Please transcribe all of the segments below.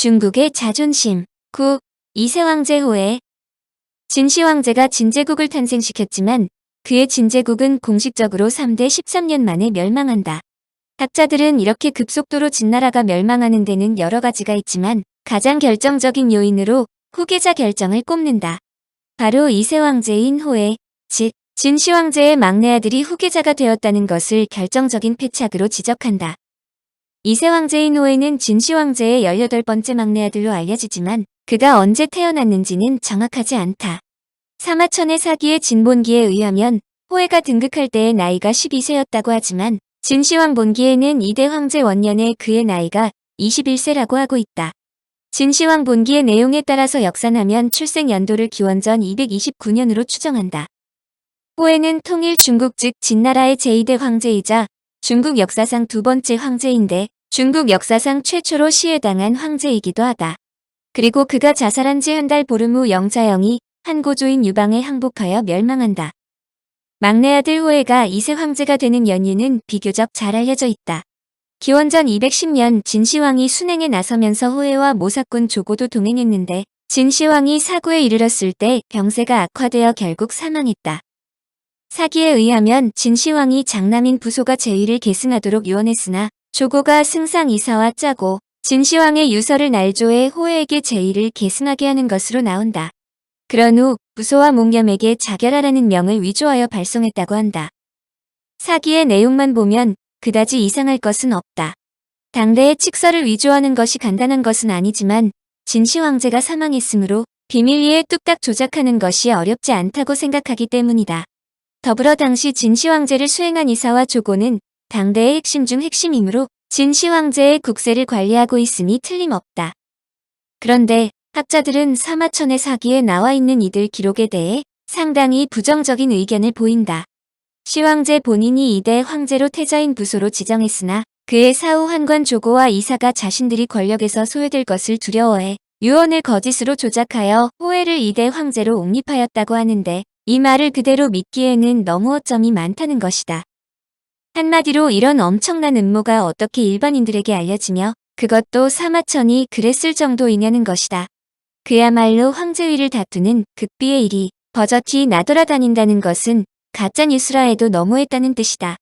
중국의 자존심. 9. 이세왕제 호해. 진시황제가 진제국을 탄생시켰지만 그의 진제국은 공식적으로 3대 13년 만에 멸망한다. 학자들은 이렇게 급속도로 진나라가 멸망하는 데는 여러 가지가 있지만 가장 결정적인 요인으로 후계자 결정을 꼽는다. 바로 이세왕제인 호해, 즉 진시황제의 막내 아들이 후계자가 되었다는 것을 결정적인 패착으로 지적한다. 이세왕제인 호해는 진시황제의 18번째 막내 아들로 알려지지만 그가 언제 태어났는지는 정확하지 않다. 사마천의 사기의 진본기에 의하면 호해가 등극할 때의 나이가 12세였다고 하지만 진시황 본기에는 이대 황제 원년에 그의 나이가 21세라고 하고 있다. 진시황 본기의 내용에 따라서 역산하면 출생 연도를 기원전 229년으로 추정한다. 호해는 통일 중국 즉 진나라의 제2대 황제이자 중국 역사상 두 번째 황제인데 중국 역사상 최초로 시해당한 황제이기도 하다. 그리고 그가 자살한 지 한 달 보름 후 영자영이 한 고조인 유방에 항복하여 멸망한다. 막내 아들 호해가 이세 황제가 되는 연유는 비교적 잘 알려져 있다. 기원전 210년 진시황이 순행에 나서면서 호해와 모사꾼 조고도 동행했는데 진시황이 사구에 이르렀을 때 병세가 악화되어 결국 사망했다. 사기에 의하면 진시황이 장남인 부소가 제위를 계승하도록 유언했으나 조고가 승상 이사와 짜고 진시황의 유서를 날조해 호해에게 제위를 계승하게 하는 것으로 나온다. 그런 후 부소와 몽염에게 자결하라는 명을 위조하여 발송했다고 한다. 사기의 내용만 보면 그다지 이상할 것은 없다. 당대의 칙서를 위조하는 것이 간단한 것은 아니지만 진시황제가 사망했으므로 비밀리에 뚝딱 조작하는 것이 어렵지 않다고 생각하기 때문이다. 더불어 당시 진시황제를 수행한 이사와 조고는 당대의 핵심 중 핵심이므로 진시황제의 국세를 관리하고 있음이 틀림없다. 그런데 학자들은 사마천의 사기에 나와 있는 이들 기록에 대해 상당히 부정적인 의견을 보인다. 시황제 본인이 이대 황제로 태자인 부소로 지정했으나 그의 사후 환관 조고와 이사가 자신들이 권력에서 소외될 것을 두려워해 유언을 거짓으로 조작하여 호해를 이대 황제로 옹립하였다고 하는데 이 말을 그대로 믿기에는 너무 허점이 많다는 것이다. 한마디로 이런 엄청난 음모가 어떻게 일반인들에게 알려지며 그것도 사마천이 그랬을 정도이냐는 것이다. 그야말로 황제위를 다투는 극비의 일이 버젓이 나돌아다닌다는 것은 가짜뉴스라 해도 너무했다는 뜻이다.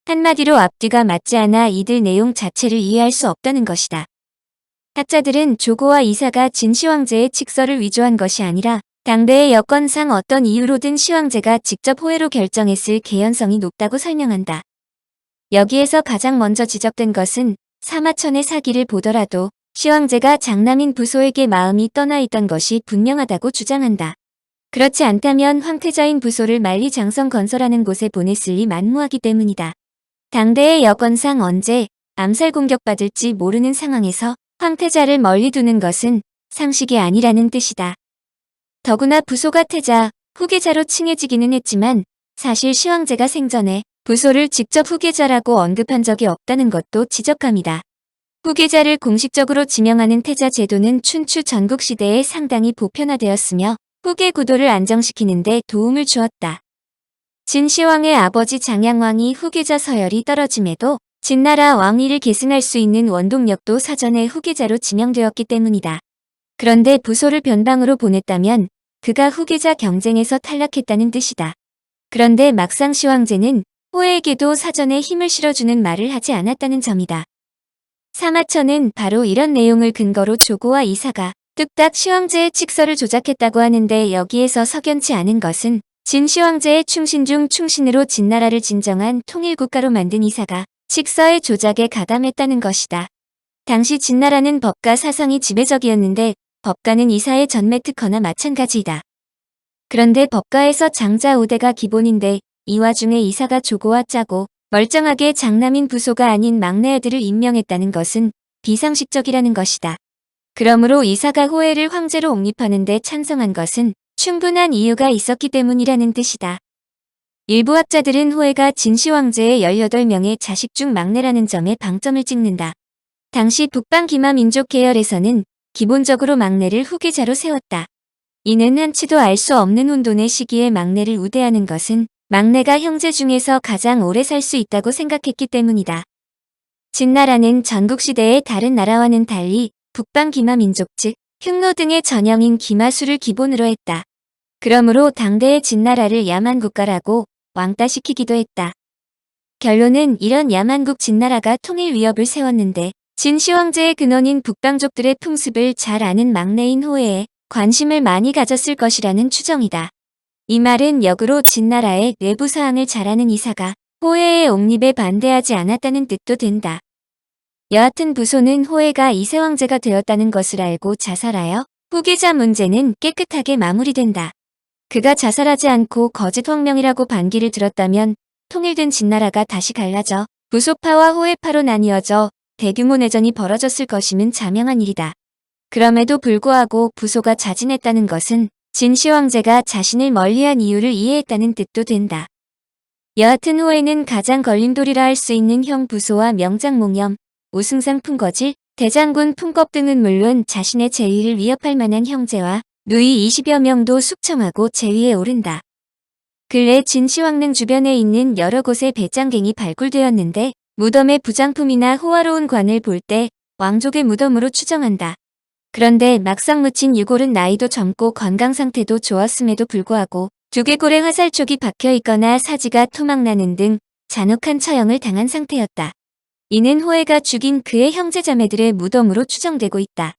한마디로 앞뒤가 맞지 않아 이들 내용 자체를 이해할 수 없다는 것이다. 학자들은 조고와 이사가 진시황제의 칙서를 위조한 것이 아니라 당대의 여건상 어떤 이유로든 시황제가 직접 호해로 결정했을 개연성이 높다고 설명한다. 여기에서 가장 먼저 지적된 것은 사마천의 사기를 보더라도 시황제가 장남인 부소에게 마음이 떠나 있던 것이 분명하다고 주장한다. 그렇지 않다면 황태자인 부소를 만리장성 건설하는 곳에 보냈을 리 만무하기 때문이다. 당대의 여건상 언제 암살 공격받을지 모르는 상황에서 황태자를 멀리 두는 것은 상식이 아니라는 뜻이다. 더구나 부소가 태자, 후계자로 칭해지기는 했지만 사실 시황제가 생전에 부소를 직접 후계자라고 언급한 적이 없다는 것도 지적함이다. 후계자를 공식적으로 지명하는 태자 제도는 춘추 전국시대에 상당히 보편화되었으며 후계 구도를 안정시키는 데 도움을 주었다. 진시황의 아버지 장양왕이 후계자 서열이 떨어짐에도 진나라 왕위를 계승할 수 있는 원동력도 사전에 후계자로 지명되었기 때문이다. 그런데 부소를 변방으로 보냈다면 그가 후계자 경쟁에서 탈락했다는 뜻이다. 그런데 막상 시황제는 호해에게도 사전에 힘을 실어주는 말을 하지 않았다는 점이다. 사마천은 바로 이런 내용을 근거로 조고와 이사가 뚝딱 시황제의 칙서를 조작했다고 하는데 여기에서 석연치 않은 것은 진시황제의 충신 중 충신으로 진나라를 진정한 통일국가로 만든 이사가 칙서의 조작에 가담했다는 것이다. 당시 진나라는 법가 사상이 지배적이었는데 법가는 이사의 전매 특허나 마찬가지이다. 그런데 법가에서 장자 5대가 기본인데 이 와중에 이사가 조고와 짜고 멀쩡하게 장남인 부소가 아닌 막내 아들을 임명했다는 것은 비상식적이라는 것이다. 그러므로 이사가 호해를 황제로 옹립하는 데 찬성한 것은 충분한 이유가 있었기 때문이라는 뜻이다. 일부 학자들은 호해가 진시황제의 18명의 자식 중 막내라는 점에 방점을 찍는다. 당시 북방 기마 민족 계열에서는 기본적으로 막내를 후계자로 세웠다. 이는 한치도 알 수 없는 혼돈의 시기에 막내를 우대하는 것은 막내가 형제 중에서 가장 오래 살 수 있다고 생각했기 때문이다. 진나라는 전국시대의 다른 나라와는 달리 북방 기마 민족 즉 흉노 등의 전형인 기마수를 기본으로 했다. 그러므로 당대의 진나라를 야만국가라고 왕따시키기도 했다. 결론은 이런 야만국 진나라가 통일 위협을 세웠는데 진시 황제의 근원인 북방족들의 풍습을 잘 아는 막내인 호에에 관심을 많이 가졌을 것이라는 추정이다. 이 말은 역으로 진나라의 내부 사항을 잘 아는 이사가 호에의 옹립에 반대하지 않았다는 뜻도 된다. 여하튼 부소는 호에가 이세 황제가 되었다는 것을 알고 자살하여 후계자 문제는 깨끗하게 마무리된다. 그가 자살하지 않고 거짓 황명이라고 반기를 들었다면 통일된 진나라가 다시 갈라져 부소파와 호해파로 나뉘어져 대규모 내전이 벌어졌을 것임은 자명한 일이다. 그럼에도 불구하고 부소가 자진했다는 것은 진시 황제가 자신을 멀리한 이유를 이해했다는 뜻도 된다. 여하튼 호에는 가장 걸림돌이라 할 수 있는 형 부소와 명장 몽염, 우승상 풍거질, 대장군 풍겁 등은 물론 자신의 재위를 위협할 만한 형제와 누이 20여 명도 숙청하고 재위에 오른다. 근래 진시황릉 주변에 있는 여러 곳에 배짱갱이 발굴되었는데 무덤의 부장품이나 호화로운 관을 볼 때 왕족의 무덤으로 추정한다. 그런데 막상 묻힌 유골은 나이도 젊고 건강 상태도 좋았음에도 불구하고 두개골에 화살촉이 박혀 있거나 사지가 토막나는 등 잔혹한 처형을 당한 상태였다. 이는 호해가 죽인 그의 형제자매들의 무덤으로 추정되고 있다.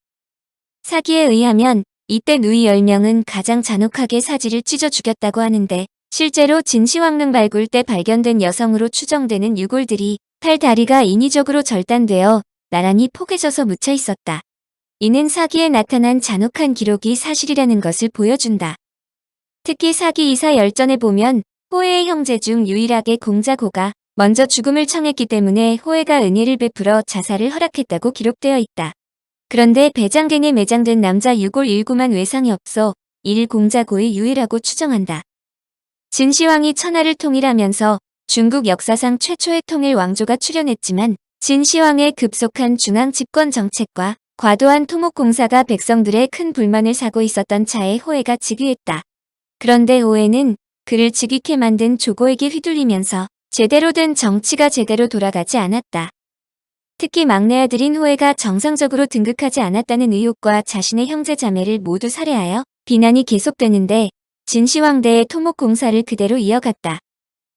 사기에 의하면 이때 누이 10명은 가장 잔혹하게 사지를 찢어 죽였다고 하는데 실제로 진시황릉 발굴 때 발견된 여성으로 추정되는 유골들이 팔 다리가 인위적으로 절단되어 나란히 포개져서 묻혀 있었다. 이는 사기에 나타난 잔혹한 기록이 사실이라는 것을 보여준다. 특히 사기 이사 열전에 보면 호해의 형제 중 유일하게 공자고가 먼저 죽음을 청했기 때문에 호해가 은혜를 베풀어 자살을 허락했다고 기록되어 있다. 그런데 배장갱에 매장된 남자 유골 7만 외상이 없어 이를 공자고의 유해라고 추정한다. 진시황이 천하를 통일하면서 중국 역사상 최초의 통일 왕조가 출현했지만 진시황의 급속한 중앙 집권 정책과 과도한 토목 공사가 백성들의 큰 불만을 사고 있었던 차에 호해가 즉위했다. 그런데 호해는 그를 즉위케 만든 조고에게 휘둘리면서 제대로 된 정치가 제대로 돌아가지 않았다. 특히 막내 아들인 호해가 정상적으로 등극하지 않았다는 의혹과 자신의 형제 자매를 모두 살해하여 비난이 계속되는데 진시황대의 토목 공사를 그대로 이어갔다.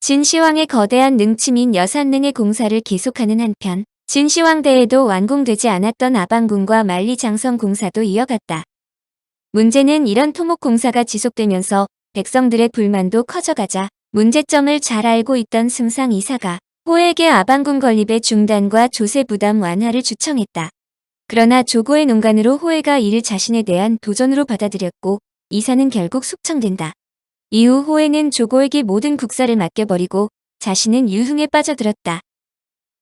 진시황의 거대한 능치민 여산능의 공사를 계속하는 한편 진시황대에도 완공되지 않았던 아방궁과 만리장성 공사도 이어갔다. 문제는 이런 토목 공사가 지속되면서 백성들의 불만도 커져가자 문제점을 잘 알고 있던 승상 이사가 호에게 아방궁 건립의 중단과 조세 부담 완화를 주청했다. 그러나 조고의 농간으로 호해가 이를 자신에 대한 도전으로 받아들였고 이사는 결국 숙청된다. 이후 호해는 조고에게 모든 국사를 맡겨버리고 자신은 유흥에 빠져들었다.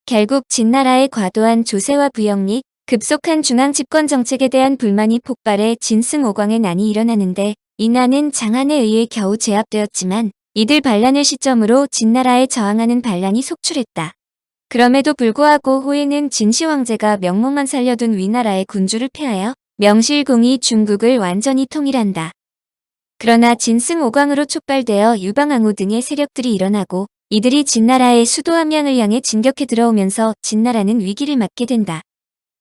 결국 진나라의 과도한 조세와 부역 및 급속한 중앙 집권 정책에 대한 불만이 폭발해 진승오광의 난이 일어나는데 이 난은 장안에 의해 겨우 제압되었지만 이들 반란을 시점으로 진나라에 저항하는 반란이 속출했다. 그럼에도 불구하고 호해는 진시 황제가 명목만 살려둔 위나라의 군주를 폐하여 명실공히 중국을 완전히 통일한다. 그러나 진승오광으로 촉발되어 유방항우 등의 세력들이 일어나고 이들이 진나라의 수도 함양을 향해 진격해 들어오면서 진나라는 위기를 맞게 된다.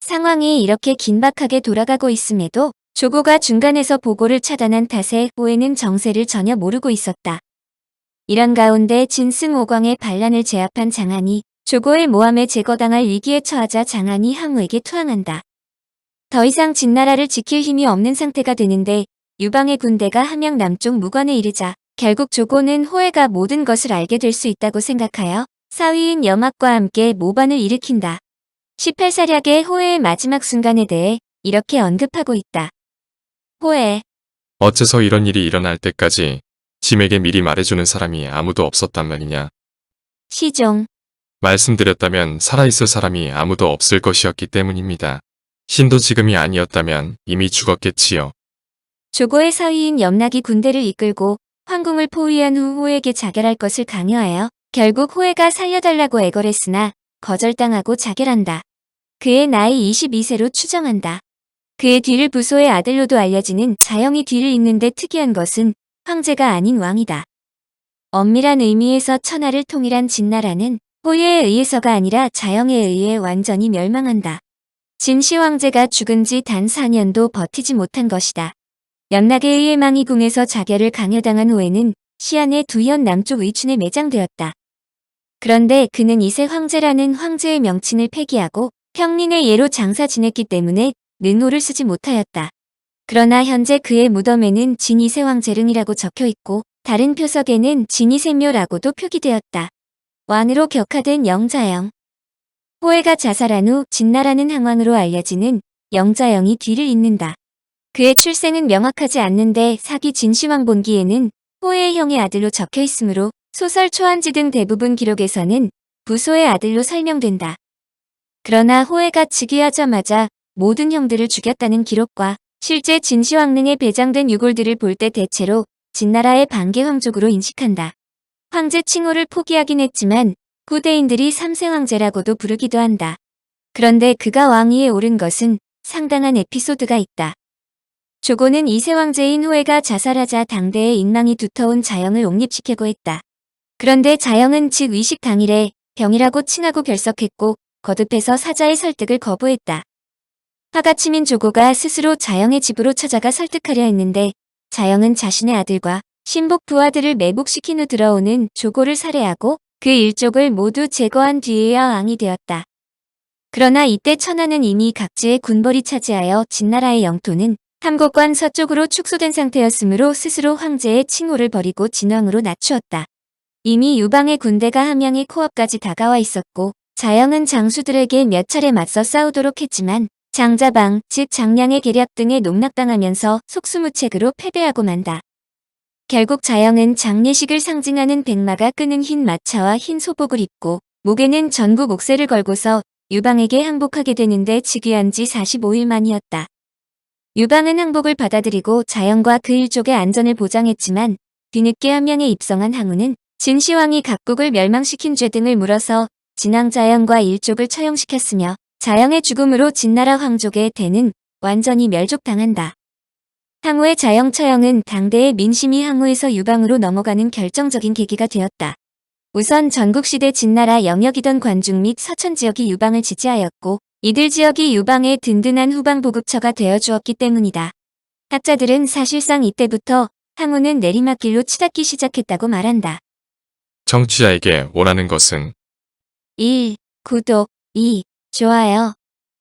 상황이 이렇게 긴박하게 돌아가고 있음에도 조고가 중간에서 보고를 차단한 탓에 호해는 정세를 전혀 모르고 있었다. 이런 가운데 진승오광의 반란을 제압한 장안이 조고의 모함에 제거당할 위기에 처하자 장안이 항우에게 투항한다. 더 이상 진나라를 지킬 힘이 없는 상태가 되는데 유방의 군대가 함양 남쪽 무관에 이르자 결국 조고는 호해가 모든 것을 알게 될 수 있다고 생각하여 사위인 여막과 함께 모반을 일으킨다. 18사략의 호해의 마지막 순간에 대해 이렇게 언급하고 있다. 호해. 어째서 이런 일이 일어날 때까지 짐에게 미리 말해주는 사람이 아무도 없었단 말이냐. 시종. 말씀드렸다면 살아있을 사람이 아무도 없을 것이었기 때문입니다. 신도 지금이 아니었다면 이미 죽었겠지요. 조고의 사위인 염락이 군대를 이끌고 황궁을 포위한 후 호에게 자결할 것을 강요하여 결국 호해가 살려달라고 애걸했으나 거절당하고 자결한다. 그의 나이 22세로 추정한다. 그의 뒤를 부소의 아들로도 알려지는 자영이 뒤를 잇는데 특이한 것은 황제가 아닌 왕이다. 엄밀한 의미에서 천하를 통일한 진나라는 호예에 의해서가 아니라 자영에 의해 완전히 멸망한다. 진시 황제가 죽은 지 단 4년도 버티지 못한 것이다. 연락에 의해 망이궁에서 자결을 강요당한 후에는 시안의 두현 남쪽 의춘에 매장되었다. 그런데 그는 이세 황제라는 황제의 명칭을 폐기하고 평린의 예로 장사 지냈기 때문에 능호를 쓰지 못하였다. 그러나 현재 그의 무덤에는 진이세 황제릉이라고 적혀 있고 다른 표석에는 진이세묘라고도 표기되었다. 왕으로 격하된 영자영. 호해가 자살한 후 진나라는 항왕으로 알려지는 영자영이 뒤를 잇는다. 그의 출생은 명확하지 않는데 사기 진시황본기에는 호해의 형의 아들로 적혀 있으므로 소설 초안지 등 대부분 기록에서는 부소의 아들로 설명된다. 그러나 호해가 즉위하자마자 모든 형들을 죽였다는 기록과 실제 진시황릉에 배장된 유골들을 볼 때 대체로 진나라의 반개 황족으로 인식한다. 황제 칭호를 포기하긴 했지만 후대인들이 삼세 황제라고도 부르기도 한다. 그런데 그가 왕위에 오른 것은 상당한 에피소드가 있다. 조고는 이세 황제인 호해가 자살하자 당대의 인망이 두터운 자영을 옹립시키고 했다. 그런데 자영은 즉 위식 당일에 병이라고 칭하고 결석했고 거듭해서 사자의 설득을 거부했다. 화가 치민 조고가 스스로 자영의 집으로 찾아가 설득하려 했는데 자영은 자신의 아들과 신복 부하들을 매복시킨 후 들어오는 조고를 살해하고 그 일족을 모두 제거한 뒤에야 왕이 되었다. 그러나 이때 천하는 이미 각지의 군벌이 차지하여 진나라의 영토는 함곡관 서쪽으로 축소된 상태였으므로 스스로 황제의 칭호를 버리고 진왕으로 낮추었다. 이미 유방의 군대가 함양의 코앞까지 다가와 있었고 자영은 장수들에게 몇 차례 맞서 싸우도록 했지만 장자방, 즉 장량의 계략 등에 농락당하면서 속수무책으로 패배하고 만다. 결국 자영은 장례식을 상징하는 백마가 끄는 흰 마차와 흰 소복을 입고 목에는 전국 옥새를 걸고서 유방에게 항복하게 되는데 즉위한 지 45일 만이었다. 유방은 항복을 받아들이고 자영과 그 일족의 안전을 보장했지만 뒤늦게 함양에 입성한 항우는 진시황이 각국을 멸망시킨 죄 등을 물어서 진왕자영과 일족을 처형시켰으며 자영의 죽음으로 진나라 황족의 대는 완전히 멸족당한다. 항우의 자영 처형은 당대의 민심이 항우에서 유방으로 넘어가는 결정적인 계기가 되었다. 우선 전국시대 진나라 영역이던 관중 및 서천 지역이 유방을 지지하였고 이들 지역이 유방의 든든한 후방 보급처가 되어주었기 때문이다. 학자들은 사실상 이때부터 항우는 내리막길로 치닫기 시작했다고 말한다. 청취자에게 원하는 것은 1. 구독 2. 좋아요